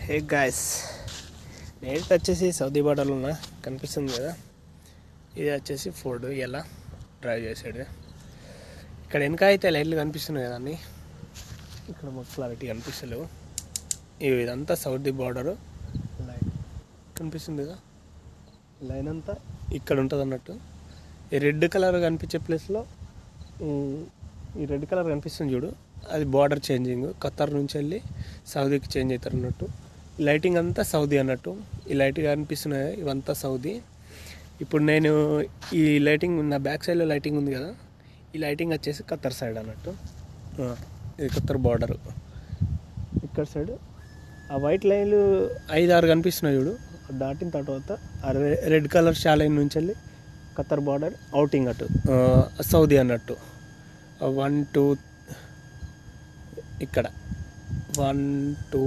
Hey guys, నేను వచ్చేసి Saudi బార్డర్లో ఉన్నా, కనిపిస్తుంది కదా. ఇది వచ్చేసి ఫోర్డ్ ఇలా డ్రైవ్ చేసాడు. ఇక్కడ వెనక అయితే లైట్లు కనిపిస్తున్నాయి కదా అన్నీ, ఇక్కడ మాకు క్లారిటీ కనిపిస్తలేవు. ఇదంతా సౌదీ బార్డరు లైన్ కనిపిస్తుంది కదా, లైన్ అంతా ఇక్కడ ఉంటుంది అన్నట్టు. ఈ రెడ్ కలర్ కనిపించే ప్లేస్లో ఈ రెడ్ కలర్ కనిపిస్తుంది చూడు, అది బార్డర్ చేంజింగ్. ఖత్తర్ నుంచి వెళ్ళి సౌదీకి చేంజ్ అవుతారు అన్నట్టు. లైటింగ్ అంతా సౌదీ అన్నట్టు. ఈ లైట్ కనిపిస్తున్నాయి ఇవంతా సౌదీ. ఇప్పుడు నేను ఈ లైటింగ్ నా బ్యాక్ సైడ్లో లైటింగ్ ఉంది కదా, ఈ లైటింగ్ వచ్చేసి ఖత్తర్ సైడ్ అన్నట్టు. ఇది ఖత్తర్ బార్డరు. ఇక్కడ సైడ్ ఆ వైట్ లైన్లు 5-6 కనిపిస్తున్నాయి చూడు, దాటిన తర్వాత ఆ రెడ్ కలర్ షాలైన్ నుంచి వెళ్ళి ఖత్తర్ బార్డర్ అవుటింగ్ అటు సౌదీ అన్నట్టు. 1 2 ఇక్కడ 1 2